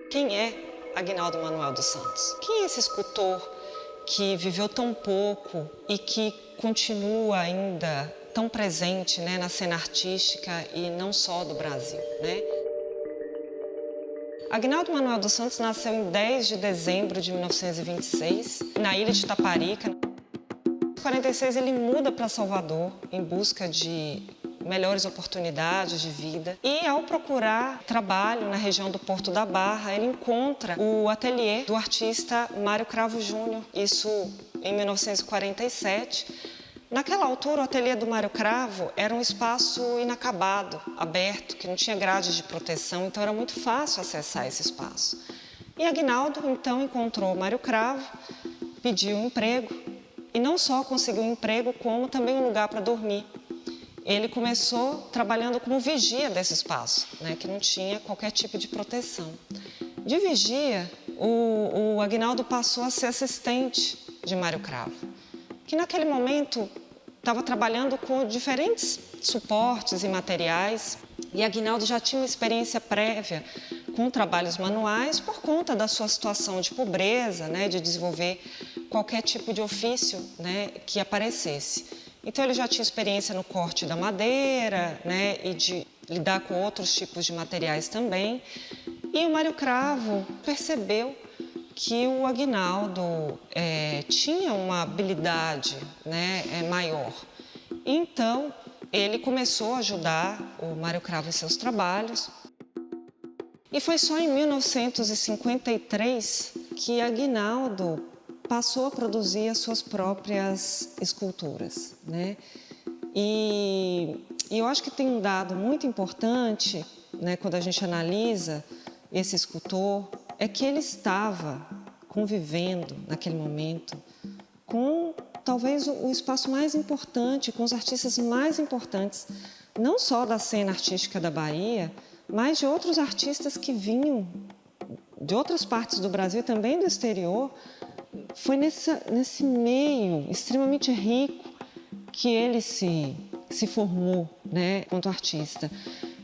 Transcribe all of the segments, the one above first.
Quem é Aguinaldo Manuel dos Santos? Quem é esse escultor que viveu tão pouco e que continua ainda tão presente, né, na cena artística e não só do Brasil, né? Aguinaldo Manuel dos Santos nasceu em 10 de dezembro de 1926, na ilha de Taparica. Em 46 ele muda para Salvador em busca de melhores oportunidades de vida. E ao procurar trabalho na região do Porto da Barra, ele encontra o ateliê do artista Mário Cravo Júnior, isso em 1947. Naquela altura, o ateliê do Mário Cravo era um espaço inacabado, aberto, que não tinha grade de proteção, então era muito fácil acessar esse espaço. E Aguinaldo, então, encontrou o Mário Cravo, pediu um emprego, e não só conseguiu um emprego, como também um lugar para dormir. Ele começou trabalhando como vigia desse espaço, né, que não tinha qualquer tipo de proteção. De vigia, o Aguinaldo passou a ser assistente de Mário Cravo, que naquele momento estava trabalhando com diferentes suportes e materiais, e Aguinaldo já tinha uma experiência prévia com trabalhos manuais por conta da sua situação de pobreza, né, de desenvolver qualquer tipo de ofício, né, que aparecesse. Então ele já tinha experiência no corte da madeira, né, e de lidar com outros tipos de materiais também. E o Mário Cravo percebeu que o Aguinaldo tinha uma habilidade, né, maior. Então ele começou a ajudar o Mário Cravo em seus trabalhos. E foi só em 1953 que Aguinaldo passou a produzir as suas próprias esculturas, né? E eu acho que tem um dado muito importante, né, quando a gente analisa esse escultor, é que ele estava convivendo naquele momento com talvez o espaço mais importante, com os artistas mais importantes, não só da cena artística da Bahia, mas de outros artistas que vinham de outras partes do Brasil e também do exterior. Foi nesse meio extremamente rico que ele se formou, né, enquanto artista.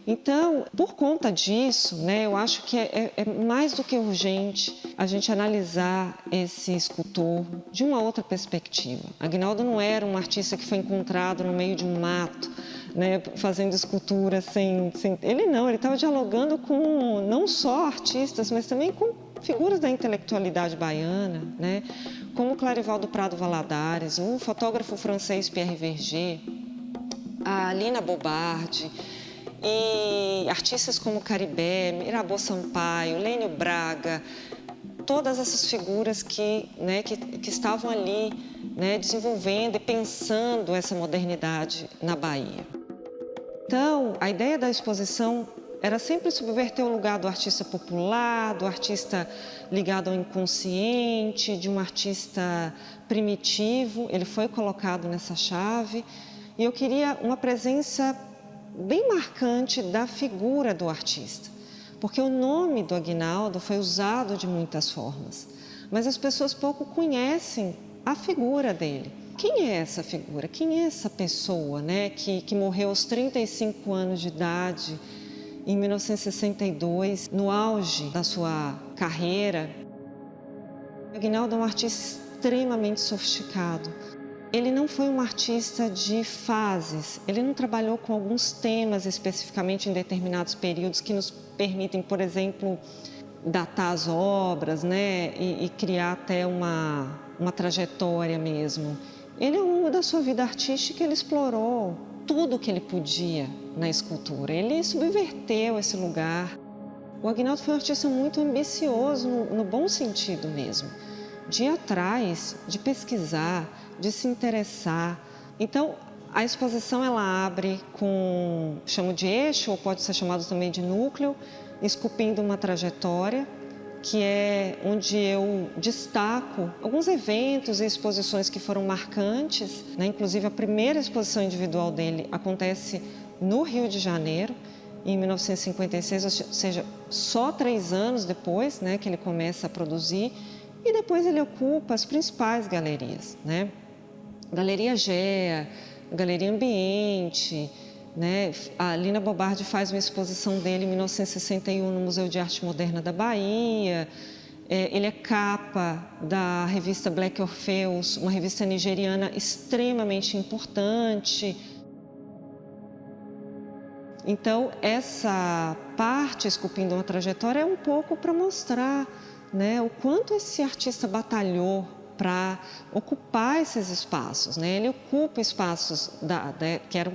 Então, por conta disso, né, eu acho que é mais do que urgente a gente analisar esse escultor de uma outra perspectiva. Aguinaldo não era um artista que foi encontrado no meio de um mato, né, fazendo escultura sem... Ele estava dialogando com não só artistas, mas também com figuras da intelectualidade baiana, né, como Clarivaldo Prado Valadares, o fotógrafo francês Pierre Verger, a Lina Bobardi, e artistas como Caribé, Mirabeau Sampaio, Lênio Braga, todas essas figuras que estavam ali, né, desenvolvendo e pensando essa modernidade na Bahia. Então, a ideia da exposição era sempre subverter o lugar do artista popular, do artista ligado ao inconsciente, de um artista primitivo. Ele foi colocado nessa chave. E eu queria uma presença bem marcante da figura do artista, porque o nome do Aguinaldo foi usado de muitas formas, mas as pessoas pouco conhecem a figura dele. Quem é essa figura? Quem é essa pessoa, né, que morreu aos 35 anos de idade, em 1962, no auge da sua carreira? Aguinaldo é um artista extremamente sofisticado. Ele não foi um artista de fases, ele não trabalhou com alguns temas especificamente em determinados períodos que nos permitem, por exemplo, datar as obras, né, e criar até uma trajetória mesmo. Ele, ao longo da sua vida artística, ele explorou tudo o que ele podia na escultura, ele subverteu esse lugar. O Aguinaldo foi um artista muito ambicioso, no bom sentido mesmo, de ir atrás, de pesquisar, de se interessar. Então, a exposição ela abre com, chamo de eixo, ou pode ser chamado também de núcleo, esculpindo uma trajetória, que é onde eu destaco alguns eventos e exposições que foram marcantes, né? Inclusive, a primeira exposição individual dele acontece no Rio de Janeiro, em 1956, ou seja, só 3 anos depois, né, que ele começa a produzir, e depois ele ocupa as principais galerias, né? Galeria Gea, Galeria Ambiente, né? A Lina Bobardi faz uma exposição dele em 1961 no Museu de Arte Moderna da Bahia. Ele é capa da revista Black Orpheus, uma revista nigeriana extremamente importante. Então, essa parte, Esculpindo uma Trajetória, é um pouco para mostrar, né, o quanto esse artista batalhou para ocupar esses espaços, né? Ele ocupa espaços que eram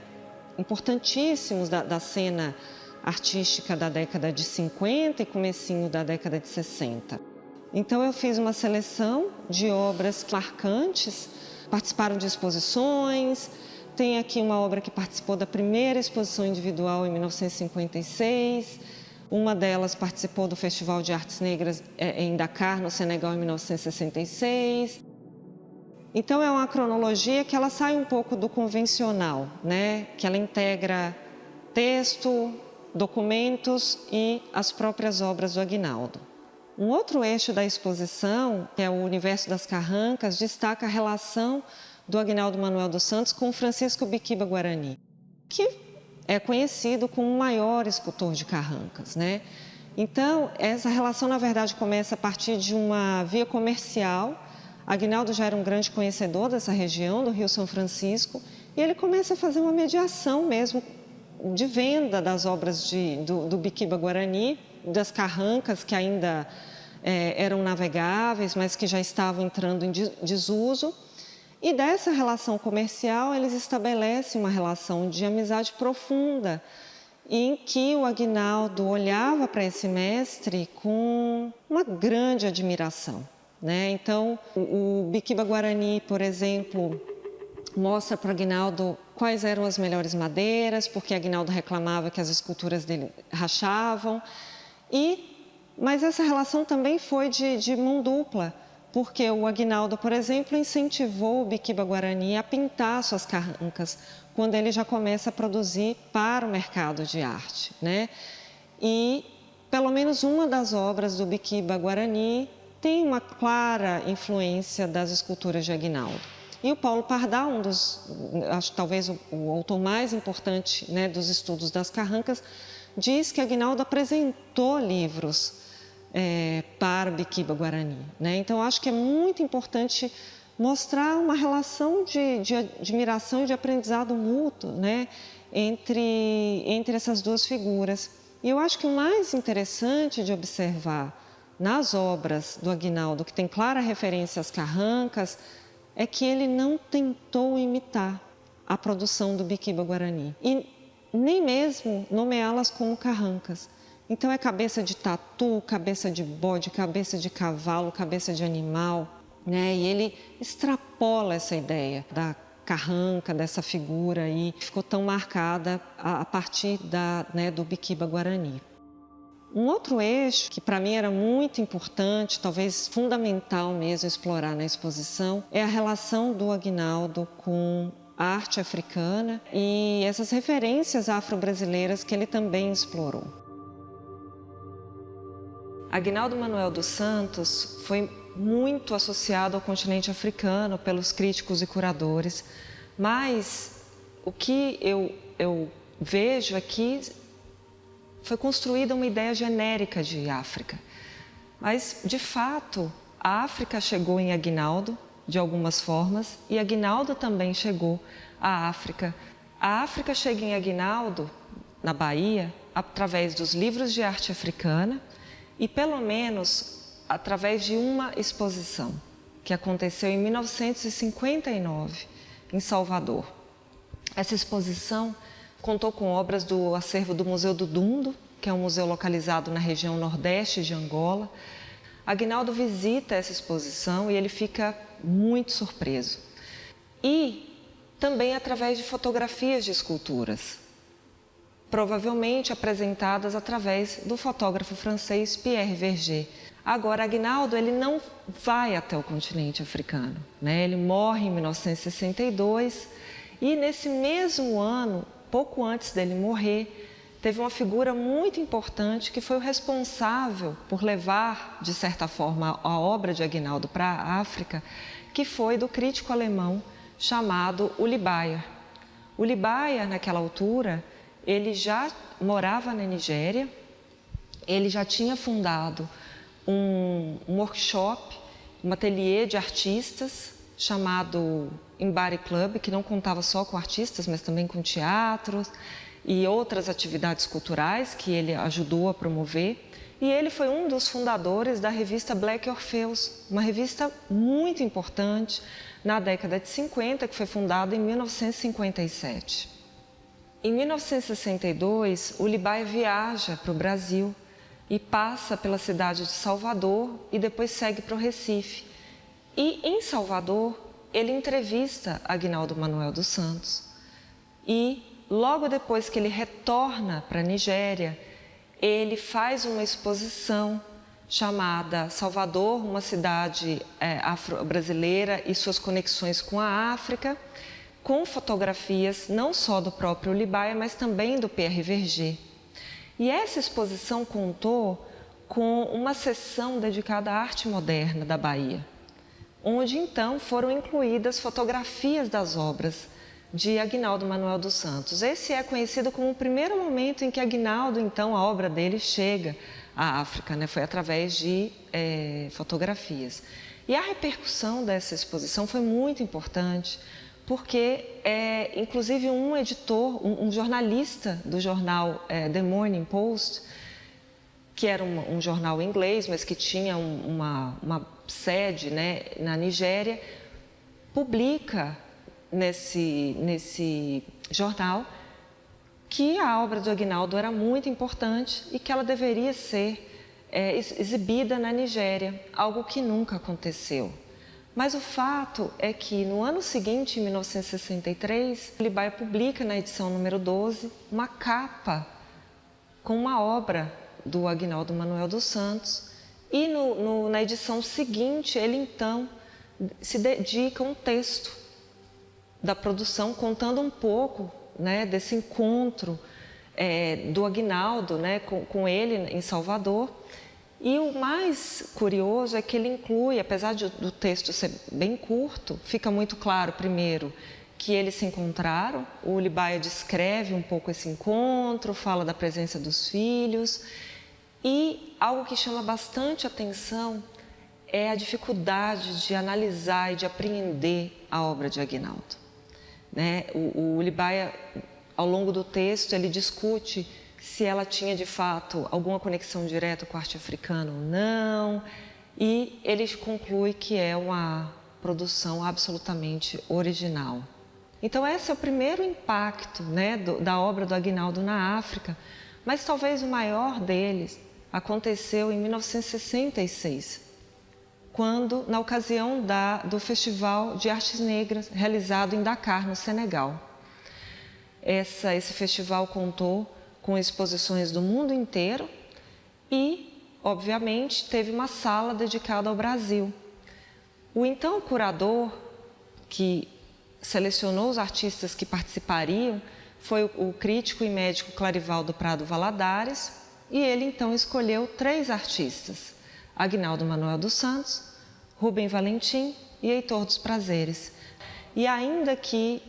importantíssimos da cena artística da década de 50 e comecinho da década de 60. Então, eu fiz uma seleção de obras marcantes, participaram de exposições. Tem aqui uma obra que participou da primeira exposição individual em 1956. Uma delas participou do Festival de Artes Negras em Dakar, no Senegal, em 1966. Então, é uma cronologia que ela sai um pouco do convencional, né? Que ela integra texto, documentos e as próprias obras do Aguinaldo. Um outro eixo da exposição, que é o Universo das Carrancas, destaca a relação do Aguinaldo Manuel dos Santos com Francisco Biquiba Guarani, que é conhecido como o maior escultor de carrancas, né? Então, essa relação, na verdade, começa a partir de uma via comercial. Aguinaldo já era um grande conhecedor dessa região, do Rio São Francisco, e ele começa a fazer uma mediação mesmo de venda das obras do Biquiba Guarani, das carrancas que ainda eram navegáveis, mas que já estavam entrando em desuso. E dessa relação comercial, eles estabelecem uma relação de amizade profunda, em que o Aguinaldo olhava para esse mestre com uma grande admiração, né? Então, o Biquiba Guarani, por exemplo, mostra para o Aguinaldo quais eram as melhores madeiras, porque Aguinaldo reclamava que as esculturas dele rachavam. Mas essa relação também foi de mão dupla, porque o Aguinaldo, por exemplo, incentivou o Biquiba Guarani a pintar suas carrancas quando ele já começa a produzir para o mercado de arte, né? E pelo menos uma das obras do Biquiba Guarani tem uma clara influência das esculturas de Aguinaldo. E o Paulo Pardal, acho talvez o autor mais importante, né, dos estudos das carrancas, diz que Aguinaldo apresentou livros para o Biquiba Guarani, né? Então, acho que é muito importante mostrar uma relação de admiração e de aprendizado mútuo, né, entre essas duas figuras. E eu acho que o mais interessante de observar nas obras do Aguinaldo, que tem clara referência às carrancas, é que ele não tentou imitar a produção do Biquiba Guarani e nem mesmo nomeá-las como carrancas. Então, é cabeça de tatu, cabeça de bode, cabeça de cavalo, cabeça de animal, né? E ele extrapola essa ideia da carranca, dessa figura aí, que ficou tão marcada a partir do Biquiba Guarani. Um outro eixo que para mim era muito importante, talvez fundamental mesmo explorar na exposição, é a relação do Aguinaldo com a arte africana e essas referências afro-brasileiras que ele também explorou. Aguinaldo Manuel dos Santos foi muito associado ao continente africano pelos críticos e curadores, mas o que eu vejo aqui foi construída uma ideia genérica de África. Mas, de fato, a África chegou em Aguinaldo, de algumas formas, e Aguinaldo também chegou à África. A África chega em Aguinaldo, na Bahia, através dos livros de arte africana e, pelo menos, através de uma exposição que aconteceu em 1959, em Salvador. Essa exposição contou com obras do acervo do Museu do Dundo, que é um museu localizado na região nordeste de Angola. Aguinaldo visita essa exposição e ele fica muito surpreso. E também através de fotografias de esculturas, provavelmente apresentadas através do fotógrafo francês Pierre Verger. Agora, Aguinaldo ele não vai até o continente africano, né? Ele morre em 1962 e nesse mesmo ano, pouco antes dele morrer, teve uma figura muito importante que foi o responsável por levar, de certa forma, a obra de Aguinaldo para a África, que foi do crítico alemão chamado Uli Bayer. O Libaia, naquela altura, ele já morava na Nigéria, ele já tinha fundado um workshop, um ateliê de artistas chamado Mbari Club, que não contava só com artistas, mas também com teatros e outras atividades culturais que ele ajudou a promover. E ele foi um dos fundadores da revista Black Orpheus, uma revista muito importante na década de 50, que foi fundada em 1957. Em 1962, o Libaia viaja para o Brasil e passa pela cidade de Salvador e depois segue para o Recife. E em Salvador, ele entrevista Aguinaldo Manuel dos Santos. E logo depois que ele retorna para a Nigéria, ele faz uma exposição chamada Salvador, uma cidade afro-brasileira e suas conexões com a África, com fotografias não só do próprio Libaia, mas também do Pierre Verger. E essa exposição contou com uma seção dedicada à arte moderna da Bahia, onde então foram incluídas fotografias das obras de Aguinaldo Manuel dos Santos. Esse é conhecido como o primeiro momento em que Aguinaldo, então, a obra dele chega à África, né? Foi através de fotografias. E a repercussão dessa exposição foi muito importante, porque, inclusive, um editor, um jornalista do jornal The Morning Post, que era um jornal inglês, mas que tinha uma sede, né, na Nigéria, publica nesse jornal que a obra do Aguinaldo era muito importante e que ela deveria ser exibida na Nigéria, algo que nunca aconteceu. Mas o fato é que no ano seguinte, em 1963, o Libaia publica na edição número 12 uma capa com uma obra do Aguinaldo Manuel dos Santos e na edição seguinte ele então se dedica a um texto da produção contando um pouco, né, desse encontro do Aguinaldo, né, com ele em Salvador. E o mais curioso é que ele inclui, apesar do texto ser bem curto, fica muito claro, primeiro, que eles se encontraram. O Libaia descreve um pouco esse encontro, fala da presença dos filhos. E algo que chama bastante atenção é a dificuldade de analisar e de apreender a obra de Aguinaldo. Né? O Libaia, ao longo do texto, ele discute se ela tinha de fato alguma conexão direta com a arte africana ou não, e ele conclui que é uma produção absolutamente original. Então esse é o primeiro impacto, né, da obra do Aguinaldo na África, mas talvez o maior deles aconteceu em 1966, quando, na ocasião do Festival de Artes Negras realizado em Dakar, no Senegal. Esse festival contou com exposições do mundo inteiro e, obviamente, teve uma sala dedicada ao Brasil. O então curador, que selecionou os artistas que participariam, foi o crítico e médico Clarivaldo Prado Valadares, e ele então escolheu 3 artistas: Aguinaldo Manuel dos Santos, Rubem Valentim e Heitor dos Prazeres. E ainda que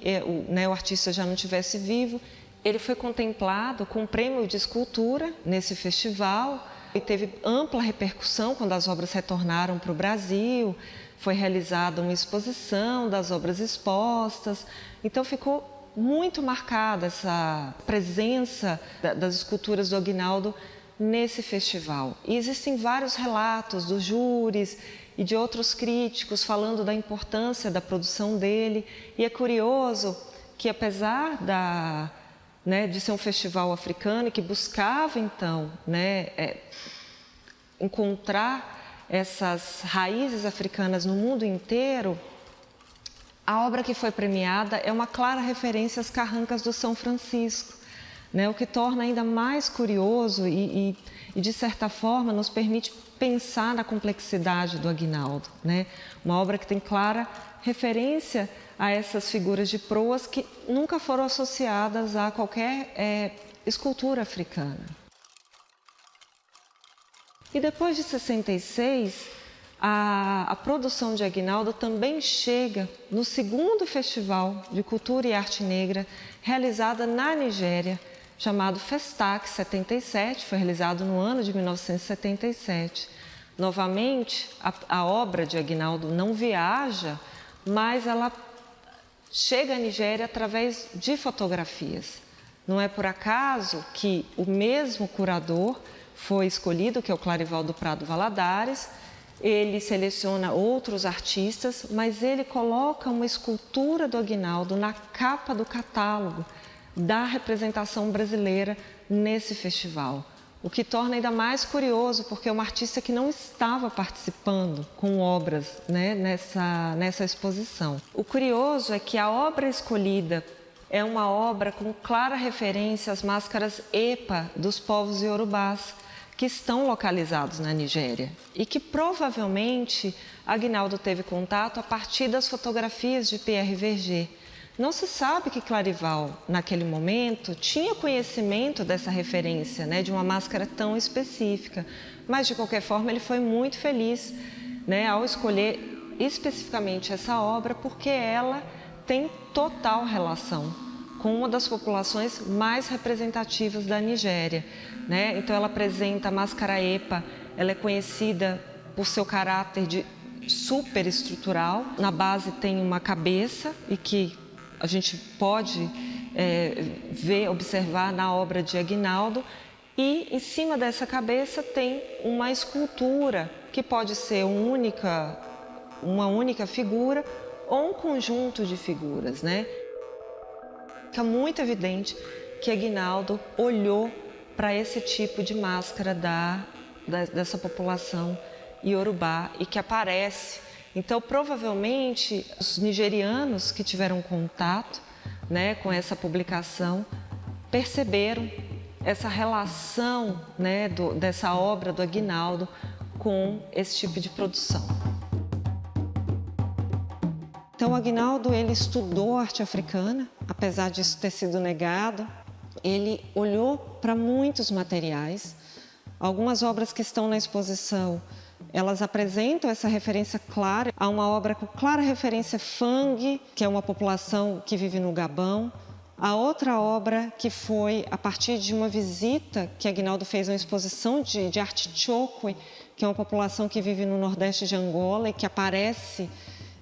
o artista já não estivesse vivo, ele foi contemplado com o prêmio de escultura nesse festival e teve ampla repercussão quando as obras retornaram para o Brasil. Foi realizada uma exposição das obras expostas, então ficou muito marcada essa presença das esculturas do Aguinaldo nesse festival. E existem vários relatos dos júris e de outros críticos falando da importância da produção dele. E é curioso que, apesar de ser um festival africano que buscava, então, encontrar essas raízes africanas no mundo inteiro, a obra que foi premiada é uma clara referência às carrancas do São Francisco, né? O que torna ainda mais curioso e, de certa forma, nos permite pensar na complexidade do Aguinaldo, né? Uma obra que tem clara referência a essas figuras de proas que nunca foram associadas a qualquer escultura africana. E depois de 66, A produção de Aguinaldo também chega no segundo festival de cultura e arte negra realizada na Nigéria, chamado Festac 77, foi realizado no ano de 1977. Novamente, a obra de Aguinaldo não viaja, mas ela chega à Nigéria através de fotografias. Não é por acaso que o mesmo curador foi escolhido, que é o Clarivaldo Prado Valadares. Ele seleciona outros artistas, mas ele coloca uma escultura do Aguinaldo na capa do catálogo da representação brasileira nesse festival. O que torna ainda mais curioso, porque é um artista que não estava participando com obras, né, nessa exposição. O curioso é que a obra escolhida é uma obra com clara referência às máscaras EPA dos povos iorubás, que estão localizados na Nigéria e que provavelmente Aguinaldo teve contato a partir das fotografias de Pierre Verger. Não se sabe que Clarival, naquele momento, tinha conhecimento dessa referência, né, de uma máscara tão específica, mas de qualquer forma ele foi muito feliz, né, ao escolher especificamente essa obra, porque ela tem total relação com uma das populações mais representativas da Nigéria, né? Então ela apresenta a máscara EPA, ela é conhecida por seu caráter de superestrutural. Na base tem uma cabeça e que a gente pode observar na obra de Aguinaldo, e em cima dessa cabeça tem uma escultura que pode ser uma única figura ou um conjunto de figuras, né? Fica muito evidente que Aguinaldo olhou para esse tipo de máscara dessa população iorubá e que aparece. Então, provavelmente, os nigerianos que tiveram contato, né, com essa publicação perceberam essa relação, né, dessa obra do Aguinaldo com esse tipo de produção. Então, o Aguinaldo, ele estudou arte africana, apesar disso ter sido negado. Ele olhou para muitos materiais. Algumas obras que estão na exposição, elas apresentam essa referência clara. Há uma obra com clara referência Fang, que é uma população que vive no Gabão. A outra obra que foi a partir de uma visita que Aguinaldo fez a uma exposição de arte Chokwe, que é uma população que vive no nordeste de Angola e que aparece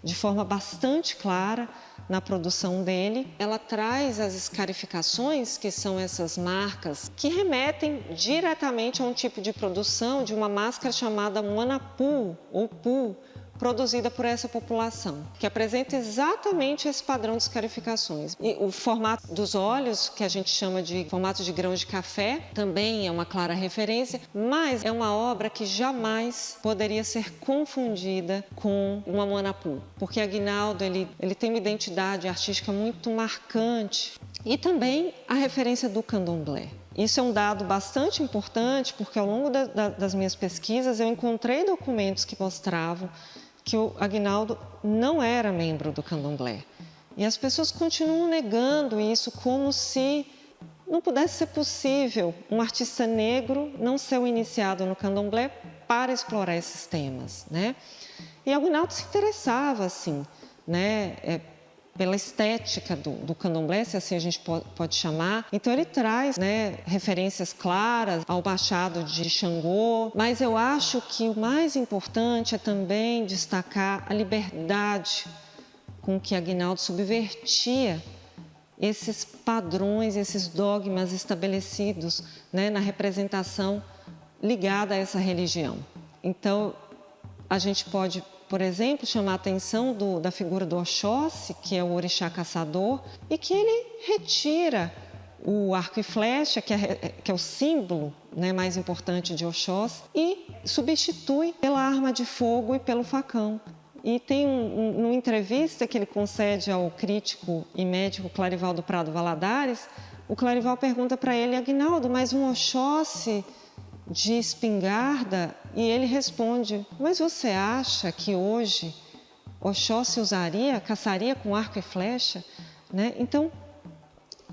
de forma bastante clara na produção dele. Ela traz as escarificações, que são essas marcas que remetem diretamente a um tipo de produção de uma máscara chamada Manapu ou Pu, produzida por essa população, que apresenta exatamente esse padrão de escarificações. E o formato dos olhos, que a gente chama de formato de grão de café, também é uma clara referência, mas é uma obra que jamais poderia ser confundida com uma Manapu, porque Aguinaldo ele tem uma identidade artística muito marcante. E também a referência do candomblé. Isso é um dado bastante importante, porque ao longo das minhas pesquisas eu encontrei documentos que mostravam que o Aguinaldo não era membro do candomblé. E as pessoas continuam negando isso como se não pudesse ser possível um artista negro não ser o iniciado no candomblé para explorar esses temas, né? E Aguinaldo se interessava, assim, né, pela estética do candomblé, se assim a gente pode chamar. Então ele traz, né, referências claras ao Machado de Xangô, mas eu acho que o mais importante é também destacar a liberdade com que Aguinaldo subvertia esses padrões, esses dogmas estabelecidos, né, na representação ligada a essa religião. Então a gente pode, por exemplo, chamar a atenção da figura do Oxóssi, que é o orixá caçador, e que ele retira o arco e flecha, que é o símbolo, né, mais importante de Oxóssi, e substitui pela arma de fogo e pelo facão. E tem uma entrevista que ele concede ao crítico e médico Clarivaldo Prado Valadares, o Clarival pergunta para ele: Aguinaldo, mas um Oxóssi de espingarda? E ele responde: mas você acha que hoje Oxóssi caçaria com arco e flecha? Né? Então,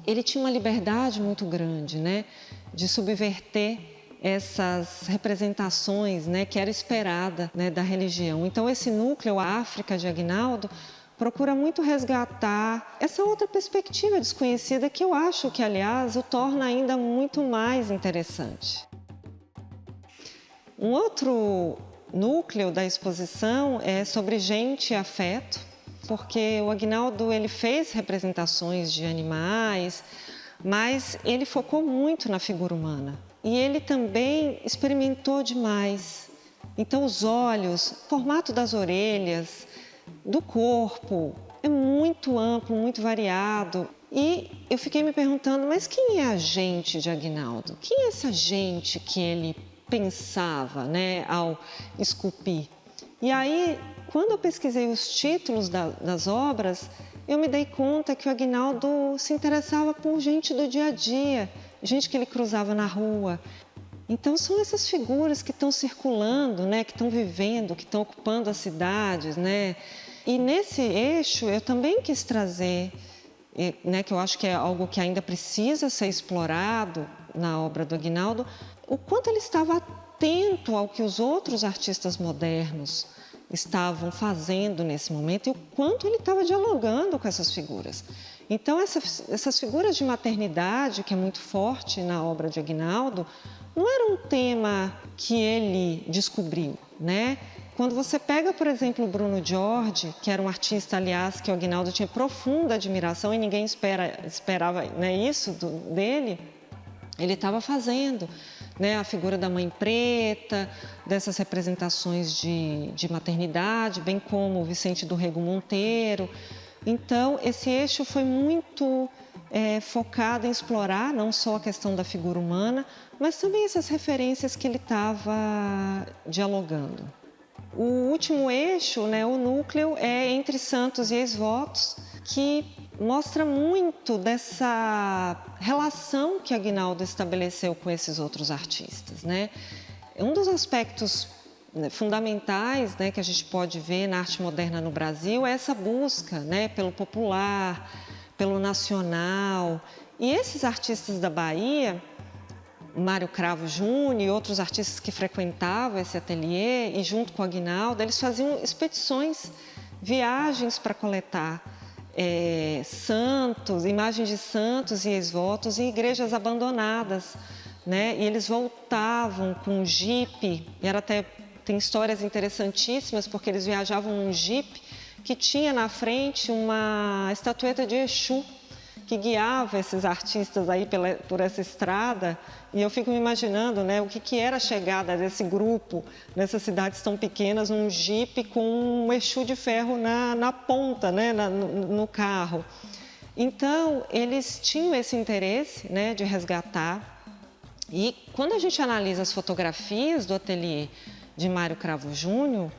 ele tinha uma liberdade muito grande, né, de subverter essas representações, né, que era esperada, né, da religião. Então, esse núcleo, a África de Aguinaldo, procura muito resgatar essa outra perspectiva desconhecida que eu acho que, aliás, o torna ainda muito mais interessante. Um outro núcleo da exposição é sobre gente e afeto, porque o Aguinaldo ele fez representações de animais, mas ele focou muito na figura humana. E ele também experimentou demais. Então, os olhos, o formato das orelhas, do corpo, é muito amplo, muito variado. E eu fiquei me perguntando, mas quem é a gente de Aguinaldo? Quem é essa gente que ele pensava, né, ao esculpir? E aí, quando eu pesquisei os títulos das obras, eu me dei conta que o Aguinaldo se interessava por gente do dia a dia, gente que ele cruzava na rua. Então, são essas figuras que estão circulando, né, que estão vivendo, que estão ocupando as cidades, né? E nesse eixo, eu também quis trazer, né, que eu acho que é algo que ainda precisa ser explorado na obra do Aguinaldo, o quanto ele estava atento ao que os outros artistas modernos estavam fazendo nesse momento e o quanto ele estava dialogando com essas figuras. Então, essas figuras de maternidade, que é muito forte na obra de Aguinaldo, não era um tema que ele descobriu, né? Quando você pega, por exemplo, o Bruno Jorge, que era um artista, aliás, que o Aguinaldo tinha profunda admiração e ninguém esperava, né, isso dele, ele estava fazendo, né, a figura da mãe preta, dessas representações de maternidade, bem como o Vicente do Rego Monteiro. Então, esse eixo foi muito focado em explorar não só a questão da figura humana, mas também essas referências que ele estava dialogando. O último eixo, né, o núcleo, é Entre Santos e Ex-Votos, que mostra muito dessa relação que Aguinaldo estabeleceu com esses outros artistas, né? Um dos aspectos, né, fundamentais, né, que a gente pode ver na arte moderna no Brasil é essa busca, né, pelo popular, pelo nacional. E esses artistas da Bahia, Mário Cravo Júnior e outros artistas que frequentavam esse ateliê, e junto com o Aguinaldo, eles faziam expedições, viagens para coletar santos, imagens de santos e ex-votos em igrejas abandonadas, né? E eles voltavam com um jipe, tem histórias interessantíssimas, porque eles viajavam num jipe que tinha na frente uma estatueta de Exu, que guiava esses artistas aí por essa estrada, e eu fico me imaginando, né, o que era a chegada desse grupo nessas cidades tão pequenas, num jipe com um Exu de ferro na ponta, né, no carro. Então, eles tinham esse interesse, né, de resgatar. E quando a gente analisa as fotografias do ateliê de Mário Cravo Júnior,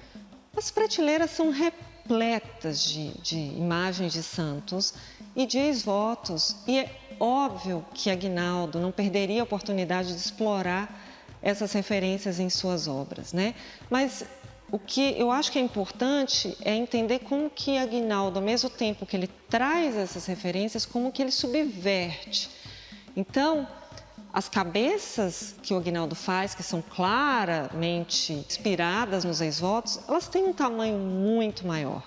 as prateleiras são repletas de imagens de santos e de ex-votos. E é óbvio que Aguinaldo não perderia a oportunidade de explorar essas referências em suas obras, né? Mas o que eu acho que é importante é entender como que Aguinaldo, ao mesmo tempo que ele traz essas referências, como que ele subverte. Então, as cabeças que o Aguinaldo faz, que são claramente inspiradas nos ex-votos, elas têm um tamanho muito maior.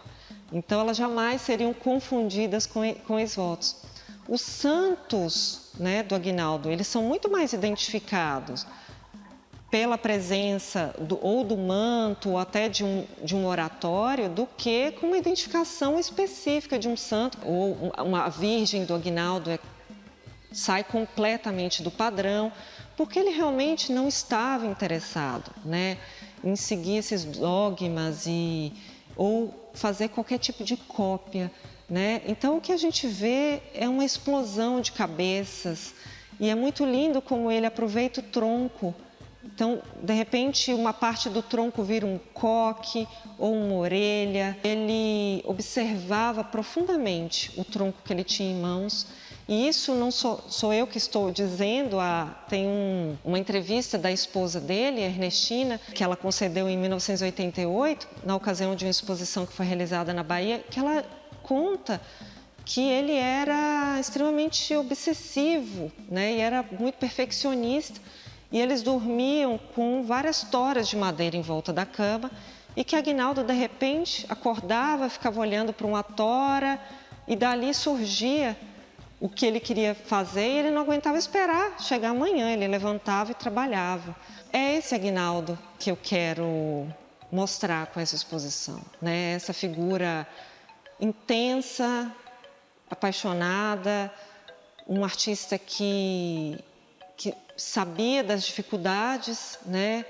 Então, elas jamais seriam confundidas com ex-votos. Os santos, né, do Aguinaldo, eles são muito mais identificados pela presença ou do manto, ou até de um oratório, do que com uma identificação específica de um santo. Ou uma virgem do Aguinaldo sai completamente do padrão, porque ele realmente não estava interessado, né, em seguir esses dogmas ou fazer qualquer tipo de cópia, né? Então, o que a gente vê é uma explosão de cabeças, e é muito lindo como ele aproveita o tronco. Então, de repente, uma parte do tronco vira um coque ou uma orelha. Ele observava profundamente o tronco que ele tinha em mãos. E isso não sou eu que estou dizendo, tem uma entrevista da esposa dele, Ernestina, que ela concedeu em 1988, na ocasião de uma exposição que foi realizada na Bahia, que ela conta que ele era extremamente obsessivo, né? E era muito perfeccionista. E eles dormiam com várias toras de madeira em volta da cama e que Aguinaldo, de repente, acordava, ficava olhando para uma tora e dali surgia o que ele queria fazer e ele não aguentava esperar chegar amanhã. Ele levantava e trabalhava. É esse Aguinaldo que eu quero mostrar com essa exposição, né? Essa figura intensa, apaixonada, um artista que sabia das dificuldades, né,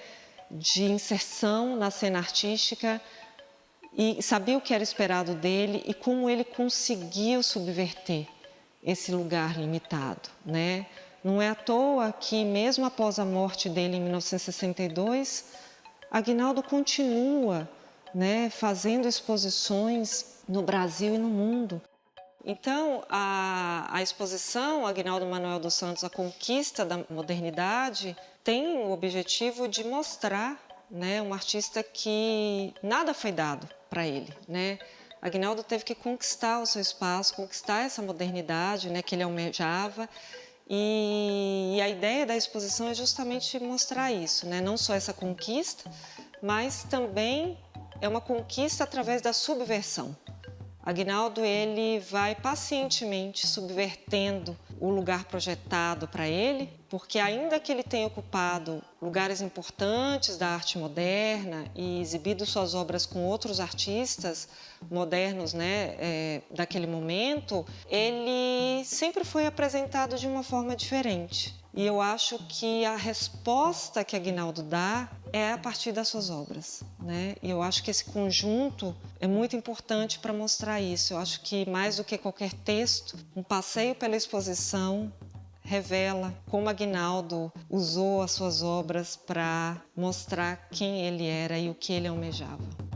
de inserção na cena artística e sabia o que era esperado dele e como ele conseguiu subverter esse lugar limitado, né? Não é à toa que, mesmo após a morte dele em 1962, Aguinaldo continua, né, fazendo exposições no Brasil e no mundo. Então, a exposição Aguinaldo Manuel dos Santos, A Conquista da Modernidade, tem o objetivo de mostrar, né, um artista que nada foi dado para ele, né? Aguinaldo teve que conquistar o seu espaço, conquistar essa modernidade, né, que ele almejava. E a ideia da exposição é justamente mostrar isso, né? Não só essa conquista, mas também é uma conquista através da subversão. Aguinaldo, ele vai pacientemente subvertendo o lugar projetado para ele, porque ainda que ele tenha ocupado lugares importantes da arte moderna e exibido suas obras com outros artistas modernos, né, daquele momento, ele sempre foi apresentado de uma forma diferente. E eu acho que a resposta que Aguinaldo dá é a partir das suas obras, né? E eu acho que esse conjunto é muito importante para mostrar isso. Eu acho que, mais do que qualquer texto, um passeio pela exposição revela como Aguinaldo usou as suas obras para mostrar quem ele era e o que ele almejava.